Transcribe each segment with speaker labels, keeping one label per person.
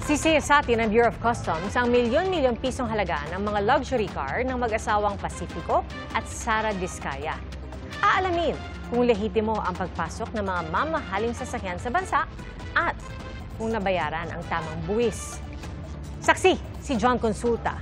Speaker 1: Sisiyasati ng Bureau of Customs ang milyon-milyong pisong halaga ng mga luxury car ng mag-asawang Pacifico at Sara Diskaya. Aalamin kung lehitimo ang pagpasok ng mga mamahaling sasakyan sa bansa at kung nabayaran ang tamang buwis. Saksi, si John Consulta.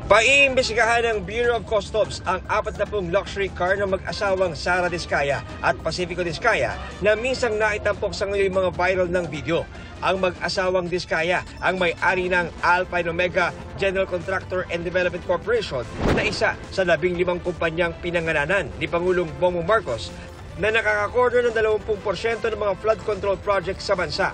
Speaker 2: Paiimbestigahan ng Bureau of Customs ang 40 luxury car ng mag-asawang Sara Diskaya at Pacifico Diskaya na minsang naitampok sa ngayon mga viral ng video. Ang mag-asawang Diskaya ang may-ari ng Alpine Omega General Contractor and Development Corporation na isa sa 15 kumpanyang pinangalanan ni Pangulong Bongbong Marcos na nakakakorder ng 20% ng mga flood control projects sa bansa.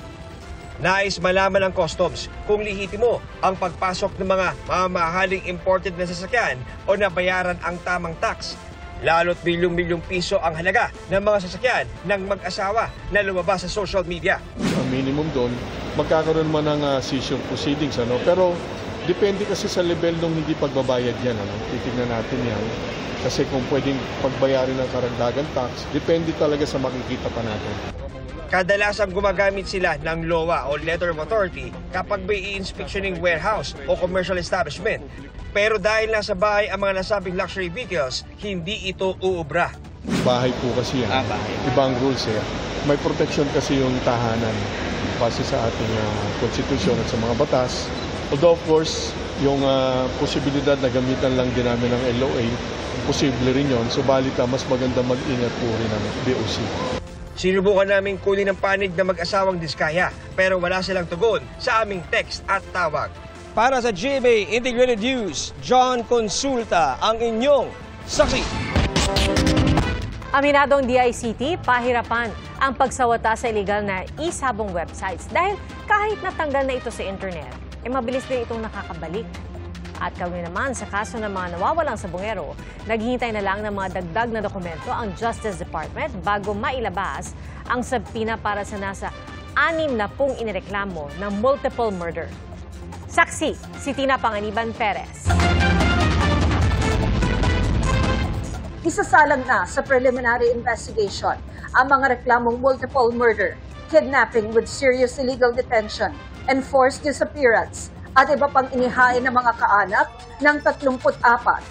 Speaker 2: Nais malaman ng Customs kung lehitimo ang pagpasok ng mga mamahaling imported na sasakyan o nabayaran ang tamang tax. Lalo't milyong-milyong piso ang halaga ng mga sasakyan ng mag-asawa na lumabas sa social media.
Speaker 3: Ang minimum doon, magkakaroon man ng seizure proceedings. Pero depende kasi sa level ng hindi pagbabayad yan. Titignan natin yan. Kasi kung pwedeng pagbayarin ng karagdagan tax, depende talaga sa makikita pa natin.
Speaker 2: Kadalasang gumagamit sila ng LOA o Letter of Authority kapag may i-inspectioning warehouse o commercial establishment. Pero dahil nasa bahay ang mga nasabing luxury vehicles, hindi ito uubra.
Speaker 3: Bahay po kasi yan. Ibang rules eh. May protection kasi yung tahanan base sa ating konstitusyon at sa mga batas. Although of course, yung posibilidad na gamitan lang din namin ng LOA, posible rin yun. Subalit mas maganda mag-ingat po rin ng BOC.
Speaker 2: Sinubukan naming kunin ang panig ng mag-asawang Diskaya pero wala silang tugon sa aming text at tawag. Para sa GMA Integrated News, John Consulta ang inyong saksi.
Speaker 1: Aminadong DICT, pahirapan ang pagsawata sa illegal na isabong websites dahil kahit natanggal na ito sa internet, mabilis din itong nakakabalik. At kaugnay naman sa kaso ng mga nawawalang sabongero, naghihintay na lang ng mga dagdag na dokumento ang Justice Department bago mailabas ang subpoena para sa nasa 60 inireklamo ng multiple murder. Saksi, si Tina Panganiban Perez.
Speaker 4: Isasalang na sa preliminary investigation ang mga reklamong multiple murder, kidnapping with serious illegal detention, enforced disappearance, at iba pang inihain ng mga kaanak ng 34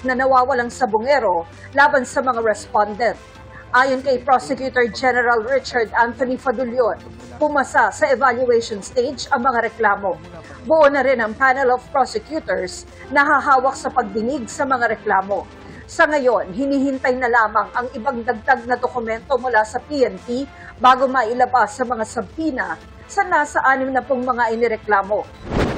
Speaker 4: na nawawalang sabongero laban sa mga respondent. Ayon kay Prosecutor General Richard Anthony Fadulyon, pumasa sa evaluation stage ang mga reklamo. Buo na rin ang panel of prosecutors na hahawak sa pagdinig sa mga reklamo. Sa ngayon, hinihintay na lamang ang ibang dagdag na dokumento mula sa PNP bago mailabas sa mga subpoena sa nasa 60 mga inireklamo.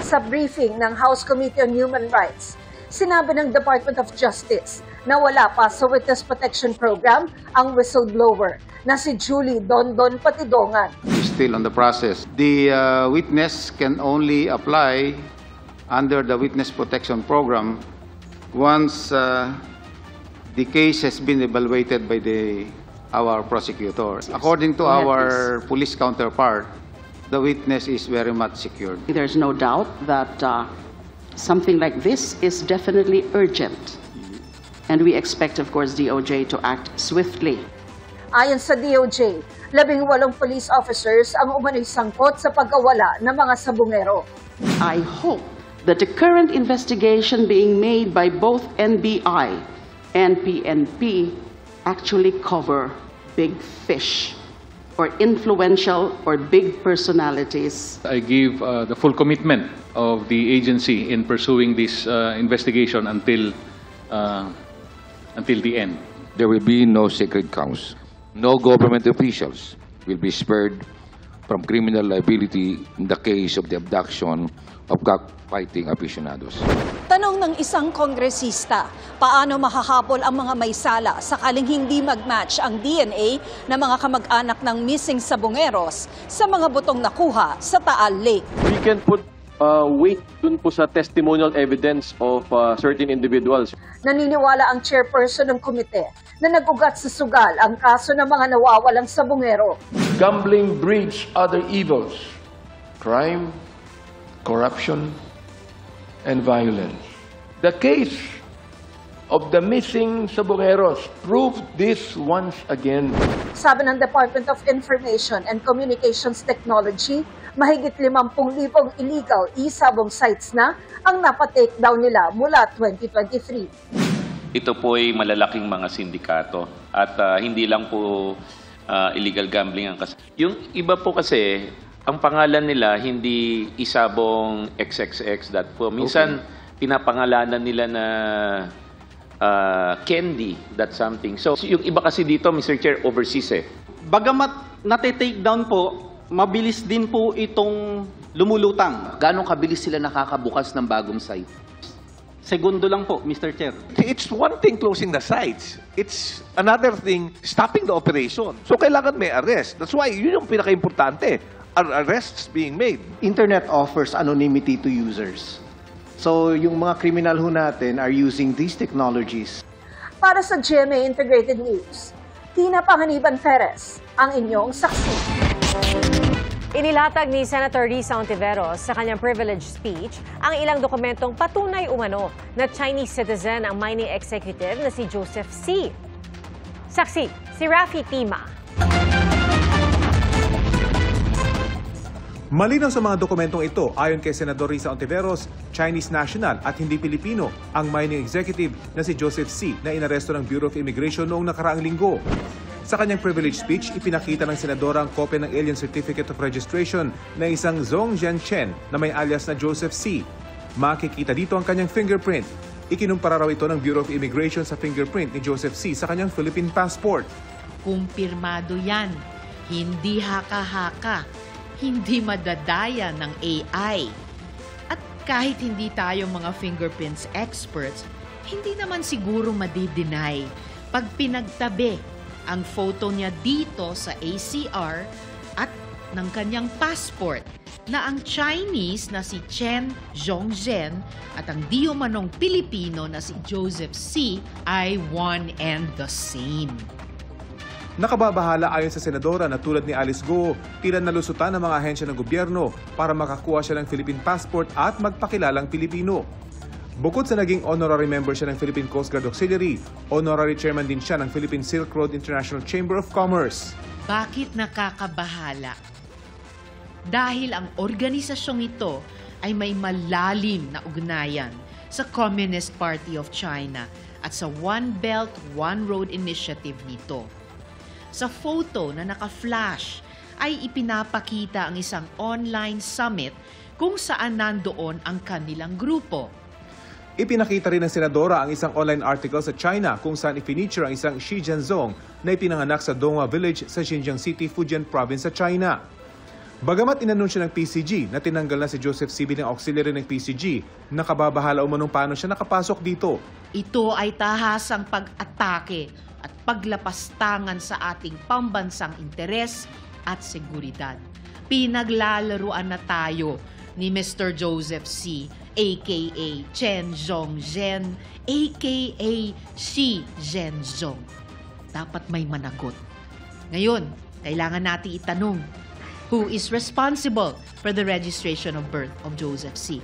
Speaker 4: Sa briefing ng House Committee on Human Rights, sinabi ng Department of Justice na wala pa sa Witness Protection Program ang whistleblower na si Julie Dondon Patidongan.
Speaker 5: Still on the process. The witness can only apply under the Witness Protection Program once the case has been evaluated by our prosecutors. According to our police counterpart, the witness is very much secured.
Speaker 6: There's no doubt that something like this is definitely urgent. And we expect, of course, DOJ to act swiftly.
Speaker 4: Ayon sa DOJ, 18 police officers ang umano'y sangkot sa pagkawala ng mga sabongero.
Speaker 6: I hope that the current investigation being made by both NBI and PNP actually cover big fish or influential or big personalities.
Speaker 7: I give the full commitment of the agency in pursuing this investigation until the end.
Speaker 8: There will be no sacred cows. No government officials will be spared from criminal liability in the case of the abduction of cockfighting aficionados.
Speaker 4: Tanong ng isang kongresista, paano mahahabol ang mga may sala sakaling hindi mag-match ang DNA ng mga kamag-anak ng missing sabongeros sa mga butong nakuha sa Taal Lake?
Speaker 9: We can put weight dun po sa testimonial evidence of certain individuals.
Speaker 4: Naniniwala ang chairperson ng komite na nag-ugat sa sugal ang kaso ng mga nawawalang sabongero.
Speaker 10: Gambling breeds other evils, crime, corruption, and violence. The case of the missing Sabongeros proved this once again.
Speaker 4: Sabi ng Department of Information and Communications Technology, mahigit 50,000 illegal e-sabong sites na ang napatake down nila mula 2023.
Speaker 11: Ito po ay malalaking mga sindikato at hindi lang po illegal gambling ang kasi. Yung iba po kasi, ang pangalan nila hindi isabong XXX that po. Minsan pinapangalanan nila na candy that something. So yung iba kasi dito, Mr. Chair, overseas eh.
Speaker 12: Bagamat nate-take down po, mabilis din po itong lumulutang.
Speaker 13: Gano'ng kabilis sila nakakabukas ng bagong site?
Speaker 12: Segundo lang po, Mr. Chair.
Speaker 14: It's one thing closing the sites. It's another thing stopping the operation. So kailangan may arrest. That's why yun yung pinaka-importante. Are arrests being made.
Speaker 15: Internet offers anonymity to users. So yung mga kriminal ho natin are using these technologies.
Speaker 4: Para sa GMA Integrated News, Tina Panganiban Perez, ang inyong saksi.
Speaker 1: Inilatag ni Senator Risa Ontiveros sa kanyang privilege speech ang ilang dokumentong patunay umano na Chinese citizen ang mining executive na si Joseph C. Saksi, si Rafi Tima.
Speaker 16: Malinaw sa mga dokumentong ito, ayon kay Senador Risa Ontiveros, Chinese national at hindi Pilipino ang mining executive na si Joseph C. na inaresto ng Bureau of Immigration noong nakaraang linggo. Sa kanyang privilege speech, ipinakita ng senadora ang kopya ng Alien Certificate of Registration na isang Zhong Zhenchen na may alias na Joseph C. Makikita dito ang kanyang fingerprint. Ikinumpara raw ito ng Bureau of Immigration sa fingerprint ni Joseph C. sa kanyang Philippine passport.
Speaker 17: Kumpirmado yan. Hindi haka-haka. Hindi madadaya ng AI. At kahit hindi tayo mga fingerprints experts, hindi naman siguro madi-deny pag pinagtabi ang photo niya dito sa ACR at ng kanyang passport na ang Chinese na si Chen Zhongzhen at ang di umanong Pilipino na si Joseph C. ay one and the same.
Speaker 16: Nakababahala ayon sa senadora na tulad ni Alice Go, tila nalusutan ng mga ahensya ng gobyerno para makakuha siya ng Philippine passport at magpakilalang Pilipino. Bukod sa naging honorary member siya ng Philippine Coast Guard Auxiliary, honorary chairman din siya ng Philippine Silk Road International Chamber of Commerce.
Speaker 17: Bakit nakakabahala? Dahil ang organisasyong ito ay may malalim na ugnayan sa Communist Party of China at sa One Belt, One Road initiative nito. Sa photo na naka-flash ay ipinapakita ang isang online summit kung saan nandoon ang kanilang grupo.
Speaker 16: Ipinakita rin ng senadora ang isang online article sa China kung saan ifiniture ang isang Xi Jianzhong na ipinanganak sa Donghua Village sa Xinjiang City, Fujian Province sa China. Bagamat inanunsyo ng PCG na tinanggal na si Joseph C. bilang auxiliary ng PCG, nakababahala umanong paano siya nakapasok dito.
Speaker 17: Ito ay tahasang pag-atake at paglapastangan sa ating pambansang interes at seguridad. Pinaglalaruan na tayo ni Mr. Joseph C., a.k.a. Chen Zhongzhen, a.k.a. Xi Zhenzhong. Dapat may managot. Ngayon, kailangan natin itanong, who is responsible for the registration of birth of Joseph C.?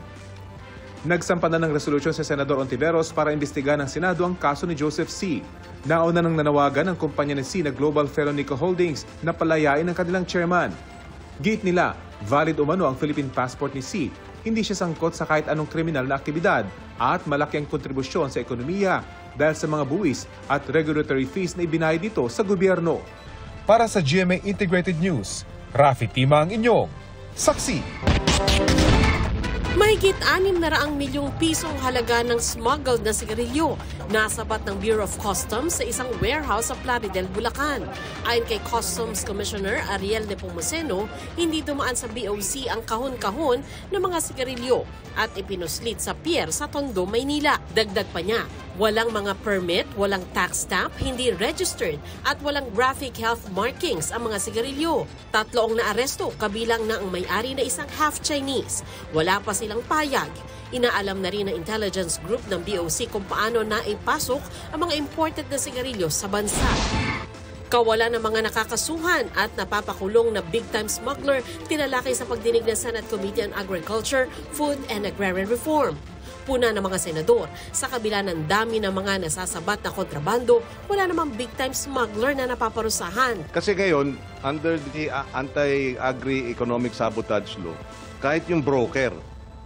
Speaker 16: Nagsampa na ng resolusyon sa Senador Ontiveros para imbestigahan ng Senado ang kaso ni Joseph C. Nauna nang nanawagan ng kumpanya ni C na Global Ferronickel Holdings na palayain ang kanilang chairman. Git nila, valid umano ang Philippine passport ni C. Hindi siya sangkot sa kahit anong kriminal na aktibidad at malaki ang kontribusyon sa ekonomiya dahil sa mga buwis at regulatory fees na ibinayad dito sa gobyerno. Para sa GMA Integrated News, Rafi Tima ang inyong saksi.
Speaker 18: Mahigit 600 milyong pisong halaga ng smuggled na sigarilyo nasabat ng Bureau of Customs sa isang warehouse sa Plaridel, Bulacan. Ayon kay Customs Commissioner Ariel Nepomuceno, hindi dumaan sa BOC ang kahon-kahon ng mga sigarilyo at ipinuslit sa pier sa Tondo, Maynila. Dagdag pa niya, walang mga permit, walang tax stamp, hindi registered at walang graphic health markings ang mga sigarilyo. 3 ang naaresto, kabilang na ang may-ari na isang half-Chinese. Wala pa silang payag. Inaalam na rin ng intelligence group ng BOC kung paano naipasok ang mga imported na sigarilyo sa bansa. Kawalan ng mga nakakasuhan at napapakulong na big-time smuggler tinalakay sa pagdinig ng Senate Committee on Agriculture, Food and Agrarian Reform. Puna ng mga senador, sa kabila ng dami ng mga nasasabat na kontrabando, wala namang big-time smuggler na napaparusahan.
Speaker 19: Kasi ngayon, under the Anti-Agri Economic Sabotage Law, kahit yung broker,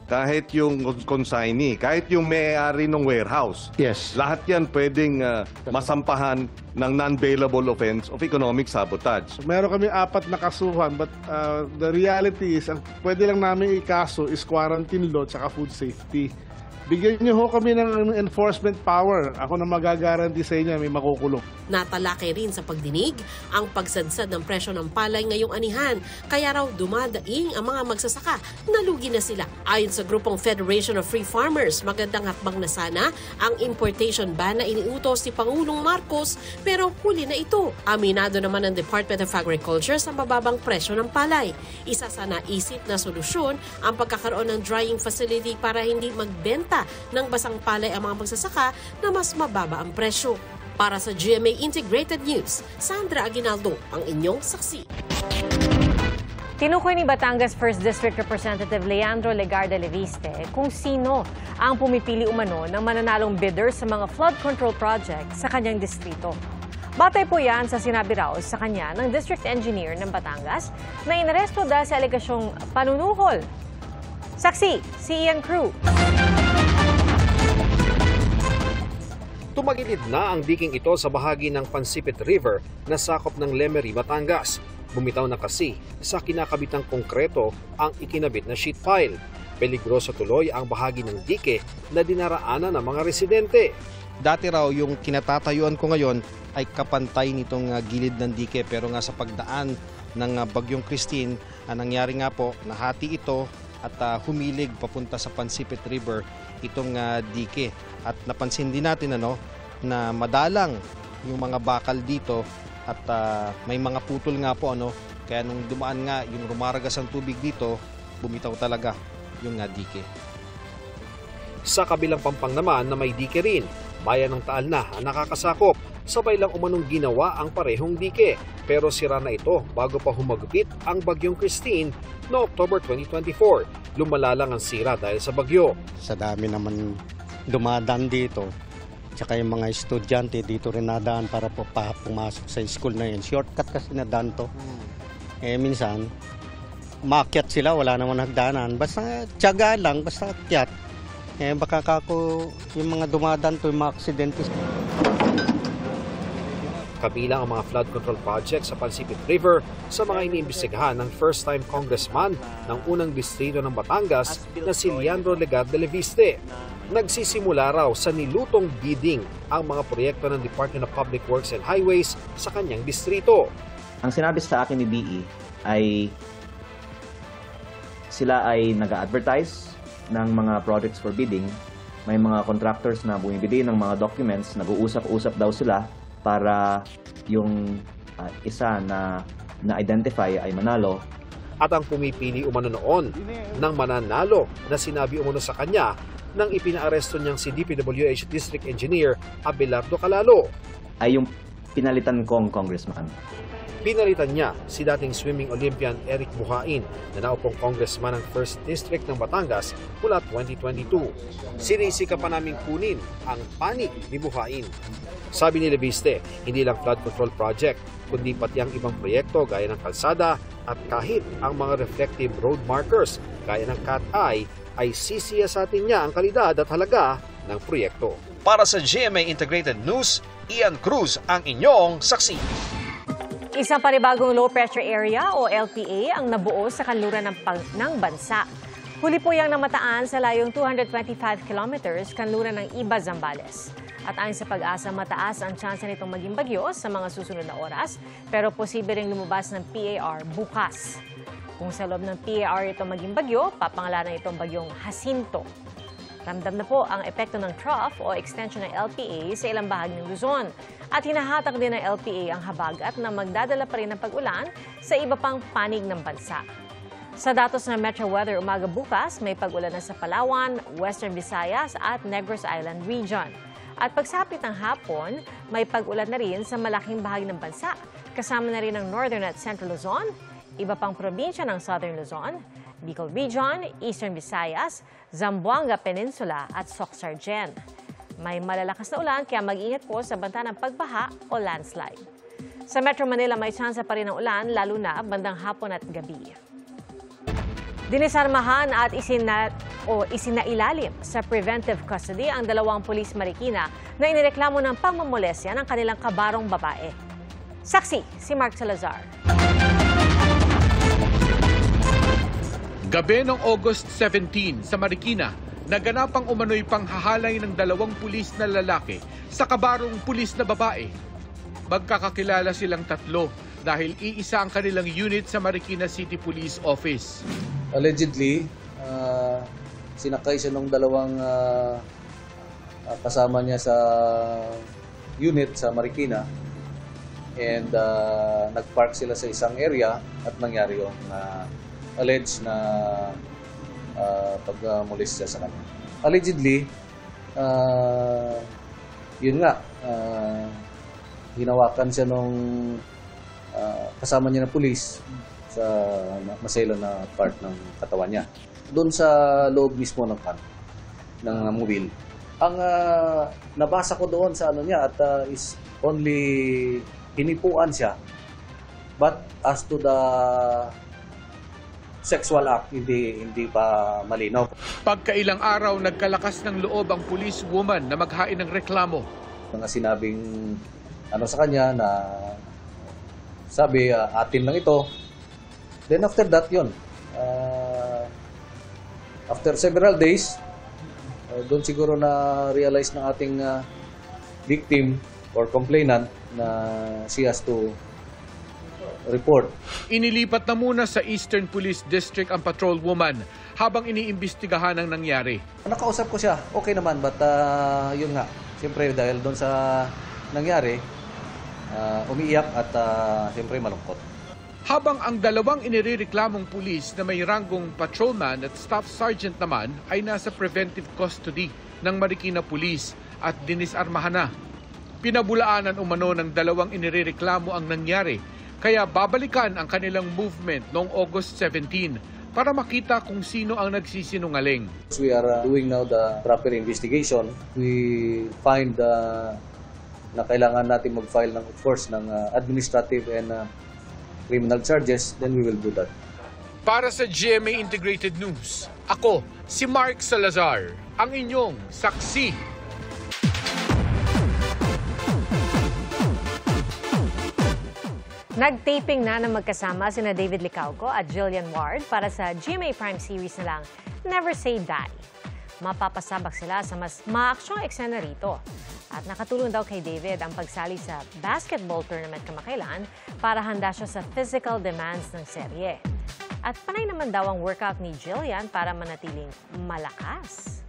Speaker 19: kahit yung consignee, kahit yung may-ari ng warehouse, lahat yan pwedeng masampahan ng non-bailable offense of economic sabotage.
Speaker 20: Meron kami 4 na kasuhan, but the reality is, ang pwede lang namin ikaso is quarantine law at food safety. Bigyan niyo ho kami ng enforcement power. Ako na magagaranti sa inyo, may makukulong.
Speaker 18: Natalakay rin sa pagdinig ang pagsadsad ng presyo ng palay ngayong anihan. Kaya raw dumadaing ang mga magsasaka, nalugi na sila. Ayon sa grupong Federation of Free Farmers, magandang hakbang na sana ang importation ban na iniutos ni Pangulong Marcos, pero huli na ito. Aminado naman ng Department of Agriculture sa mababang presyo ng palay. Isa sa naisip na solusyon ang pagkakaroon ng drying facility para hindi magbenta ng basang palay ang mga magsasaka na mas mababa ang presyo. Para sa GMA Integrated News, Sandra Aguinaldo, ang inyong saksi.
Speaker 1: Tinukoy ni Batangas 1st District Representative Leandro Legarda Leviste kung sino ang pumipili umano ng mananalong bidder sa mga flood control project sa kanyang distrito. Batay po yan sa sinabi raw sa kanya ng District Engineer ng Batangas na inaresto dahil sa alegasyong panunuhol. Saksi, si Ian Cruz.
Speaker 21: Tumagilid na ang diking ito sa bahagi ng Pansipit River na sakop ng Lemery, Batangas. Bumitaw na kasi sa kinakabitang konkreto ang ikinabit na sheet pile. Peligroso tuloy ang bahagi ng dike na dinaraanan ng mga residente.
Speaker 22: Dati raw yung kinatatayuan ko ngayon ay kapantay nitong gilid ng dike, pero nga sa pagdaan ng Bagyong Christine, nangyari nga po, nahati ito at humilig papunta sa Pansipit River itong dike. At napansin din natin na madalang yung mga bakal dito at may mga putol nga po kaya nung dumaan nga yung rumaragas ang tubig dito, bumitaw talaga yung dike.
Speaker 21: Sa kabilang pampang naman na may dike rin, bayan ng Taal na ang nakakasakop. Sabay lang umanong ginawa ang parehong dike, pero sira na ito bago pa humagupit ang Bagyong Christine no October 2024. Lumala lang ang sira dahil sa bagyo.
Speaker 23: Sa dami naman dumadaan dito, tsaka yung mga estudyante dito rin nadaan para po pumasok sa school na yun. Shortcut kasi nadaan to. Minsan, maakyat sila, wala naman hagdanan. Basta tiyaga lang, basta akyat. Baka kako yung mga dumadaan to, yung mga aksidente.
Speaker 21: Kabilang ang mga flood control project sa Pansipit River sa mga iniimbestigahan ng first-time congressman ng unang distrito ng Batangas na si Leandro Legarda Leviste. Nagsisimula raw sa nilutong bidding ang mga proyekto ng Department of Public Works and Highways sa kanyang distrito.
Speaker 24: Ang sinabi sa akin ni DE ay sila ay nag-advertise ng mga projects for bidding. May mga contractors na bumibili ng mga documents, nag-uusap-usap daw sila para yung isa na na-identify ay manalo.
Speaker 21: At ang pumipili umano noon ng mananalo na sinabi umano sa kanya nang ipinaaresto niyang si DPWH District Engineer Abelardo Calalo.
Speaker 24: Ay yung pinalitan kong congressman.
Speaker 21: Pinalitan niya si dating swimming Olympian Eric Buhain na naupong congressman ng 1st District ng Batangas mula 2022. Sinisika pa naming kunin ang panig ni Buhain. Sabi ni Leviste, hindi lang flood control project, kundi pati ang ibang proyekto gaya ng kalsada at kahit ang mga reflective road markers gaya ng cat-eye ay sisiyasatin niya ang kalidad at halaga ng proyekto. Para sa GMA Integrated News, Ian Cruz ang inyong saksi.
Speaker 1: Isang panibagong low pressure area o LPA ang nabuo sa kanluran ng bansa. Huli po yang namataan sa layong 225 kilometers kanluran ng Iba, Zambales. At ayon sa Pag-asa, mataas ang tsansa nitong maging bagyo sa mga susunod na oras, pero posible ring lumabas ng PAR bukas. Kung sa loob ng PAR ito maging bagyo, papangalanan itong bagyong Jacinto. Ramdam na po ang epekto ng trough o extension ng LPA sa ilang bahagi ng Luzon. At hinahatak din ng LPA ang habagat na magdadala pa rin ng pag-ulan sa iba pang panig ng bansa. Sa datos ng Metro Weather umaga bukas, may pag-ulan na sa Palawan, Western Visayas at Negros Island Region. At pagsapit ng hapon, may pag-ulan na rin sa malaking bahagi ng bansa, kasama na rin ang Northern at Central Luzon, iba pang probinsya ng Southern Luzon, Bicol Region, Eastern Visayas, Zamboanga Peninsula at Soc-Sargen. May malalakas na ulan kaya mag-ingat po sa banta ng pagbaha o landslide. Sa Metro Manila may tsansa pa rin ng ulan lalo na bandang hapon at gabi. Dinisarmahan at isinailalim sa preventive custody ang 2 pulis Marikina na inireklamo ng pamamolesya ng kanilang kabarong babae. Saksi si Mark Salazar.
Speaker 2: Gabi ng August 17 sa Marikina, naganap ang umano'y panghahalay ng 2 pulis na lalaki sa kabarong pulis na babae. Magkakakilala silang 3 dahil iisa ang kanilang unit sa Marikina City Police Office.
Speaker 3: Allegedly, sinakay siya ng 2 kasama niya sa unit sa Marikina and nagpark sila sa isang area at nangyari yung alleged na pagmulis siya sa kanya. Allegedly, yun nga, hinawakan siya nung kasama niya na pulis sa maselan na part ng katawan niya. Doon sa loob mismo ng mobile. Ang nabasa ko doon sa ano niya at is only hinipuan siya. But as to the sexual act, hindi pa malinaw.
Speaker 2: Pagkailang araw, nagkalakas ng loob ang police woman na maghain ng reklamo.
Speaker 3: Mga sinabing sa kanya na sabi, atin lang ito. Then after that, yun. After several days, doon siguro na-realize ng ating victim or complainant na she has to report.
Speaker 2: Inilipat na muna sa Eastern Police District ang patrol woman habang iniimbestigahan ang nangyari.
Speaker 3: Nakausap ko siya, okay naman, but yun nga, siyempre dahil doon sa nangyari, umiiyak at siyempre malungkot.
Speaker 2: Habang ang 2 inirereklamong pulis na may ranggong patrolman at staff sergeant naman ay nasa preventive custody ng Marikina Police at dinisarmahan na. Pinabulaanan umano ng 2 inirereklamo ang nangyari, kaya babalikan ang kanilang movement noong August 17 para makita kung sino ang nagsisinungaling.
Speaker 3: We are doing now the proper investigation. We find na kailangan natin mag-file ng, of course, ng administrative and criminal charges, then we will do that.
Speaker 2: Para sa GMA Integrated News, ako si Mark Salazar, ang inyong saksi.
Speaker 1: Nag-taping na magkasama sina David Licauco at Jillian Ward para sa GMA Prime series na lang Never Say Die. Mapapasabak sila sa mas maaksyong eksena rito. At nakatulong daw kay David ang pagsali sa basketball tournament kamakailan para handa siya sa physical demands ng serye. At panay naman daw ang workout ni Jillian para manatiling malakas.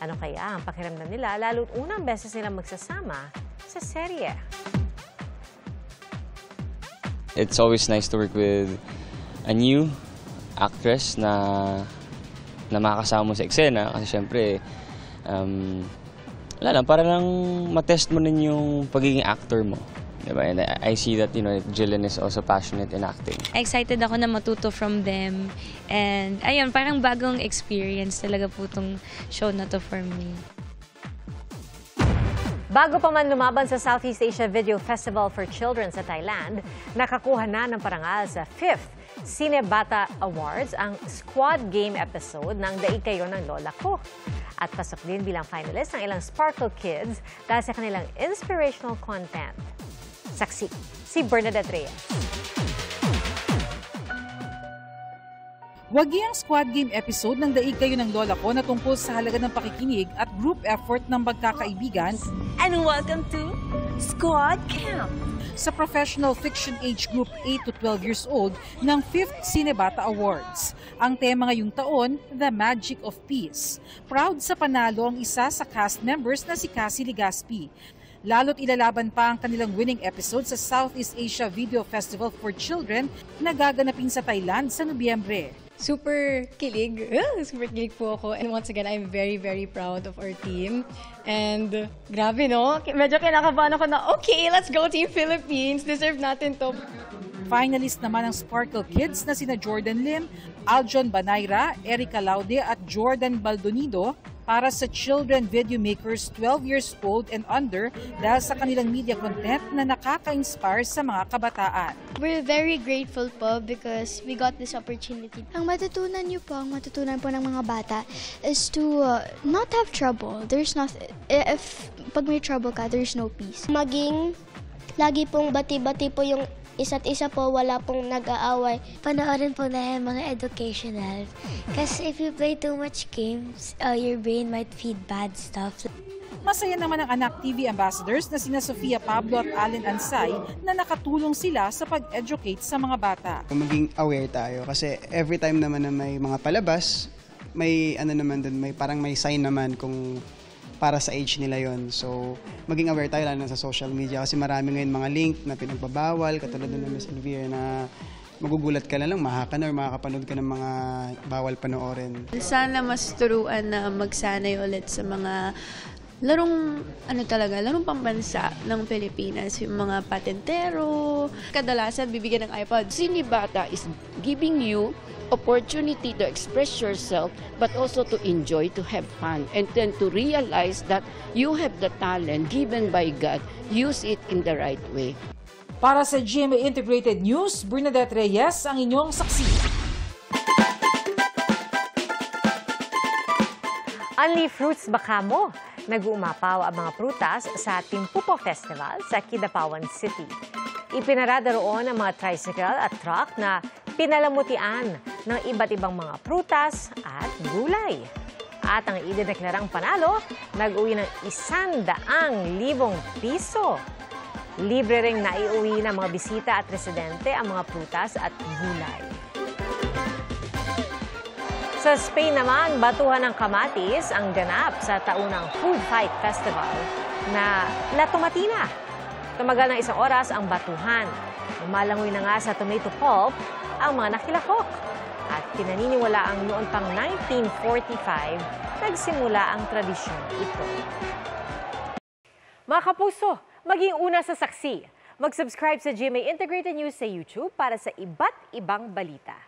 Speaker 1: Ano kaya ang pakiramdam nila lalo't unang beses silang magsasama sa serye?
Speaker 5: It's always nice to work with a new actress na makakasama mo sa eksena kasi syempre wala lang, para lang matest mo din yung pagiging actor mo. Diba? And I see that, Jillian is also passionate in acting.
Speaker 6: Excited ako na matuto from them. And ayun, parang bagong experience talaga po itong show na to for me.
Speaker 1: Bago pa man lumaban sa Southeast Asia Video Festival for Children sa Thailand, nakakuha na ng parangal sa 5th Cinebata Awards ang Squad Game episode ng Daig Kayo ng Lola Ko. At pasok din bilang finalist ng ilang Sparkle Kids dahil sa kanilang inspirational content. Saksi, si Bernadette Reyes.
Speaker 25: Wagi ang Squad Game episode ng Daig Kayo ng Lola Ko na tungkol sa halaga ng pakikinig at group effort ng magkakaibigan.
Speaker 26: And welcome to Squad Camp.
Speaker 25: Sa professional fiction age group 8 to 12 years old ng 5th Cinebata Awards. Ang tema ngayong taon, The Magic of Peace. Proud sa panalo ang isa sa cast members na si Cassie Legaspi. Lalo't ilalaban pa ang kanilang winning episode sa Southeast Asia Video Festival for Children na gaganapin sa Thailand sa Nobyembre.
Speaker 26: Super kilig. Super kilig po ako. And once again, I'm very, very proud of our team. And grabe, no? Medyo kinakabahan ako na, okay, let's go Team Philippines. Deserve natin to.
Speaker 25: Finalist naman ang Sparkle Kids na sina Jordan Lim, Aljon Banayra, Erica Laude at Jordan Baldonido para sa children video makers 12 years old and under dahil sa kanilang media content na nakaka-inspire sa mga kabataan.
Speaker 7: We're very grateful po because we got this opportunity. Ang matutunan po ng mga bata is to not have trouble. There's nothing, if pag may trouble ka, there's no peace.
Speaker 8: Maging lagi pong bati-bati po yung isa't isa po, wala pong nag-aaway.
Speaker 9: Panoorin po na yung mga educational. Kasi if you play too much games, your brain might feed bad stuff.
Speaker 25: Masaya naman ang Anak TV ambassadors na sina Sofia Pablo at Allen Ansay na nakatulong sila sa pag-educate sa mga bata.
Speaker 10: Maging aware tayo kasi every time naman na may mga palabas, may ano naman dun, may parang may sign naman kung para sa age nila yon. So, maging aware tayo lalo na sa social media kasi marami ngayon mga link na pinagbabawal, katulad ng Miss Elvira na magugulat ka na lang, mahakan or makakapanood ka ng mga bawal panoorin.
Speaker 11: Sana mas turuan na magsanay ulit sa mga larong larong pambansa ng Pilipinas, yung mga patentero.
Speaker 13: Kadalasan bibigyan ng iPod. Sinibata is giving you opportunity to express yourself but also to enjoy, to have fun, and then to realize that you have the talent given by God. Use it in the right way.
Speaker 25: Para sa GMA Integrated News, Bernadette Reyes ang inyong saksi.
Speaker 1: Unli Fruits Bacamo. Nag-uumapaw ang mga prutas sa Timpupo Festival sa Kidapawan City. Ipinarada roon ang mga tricycle at truck na pinalamutian ng iba't ibang mga prutas at gulay. At ang idineklarang panalo, nag-uwi ng 100,000 piso. Libre ring naiuwi ng mga bisita at residente ang mga prutas at gulay. Sa Spain naman, batuhan ng kamatis ang ganap sa taunang Food Fight Festival na La Tomatina. Tumagal ng 1 oras ang batuhan. Lumalangoy na nga sa tomato pulp ang mga nakilahok. At pinaniniwala ang noon pang 1945, nagsimula ang tradisyon ito. Mga kapuso, maging una sa saksi. Mag-subscribe sa GMA Integrated News sa YouTube para sa iba't ibang balita.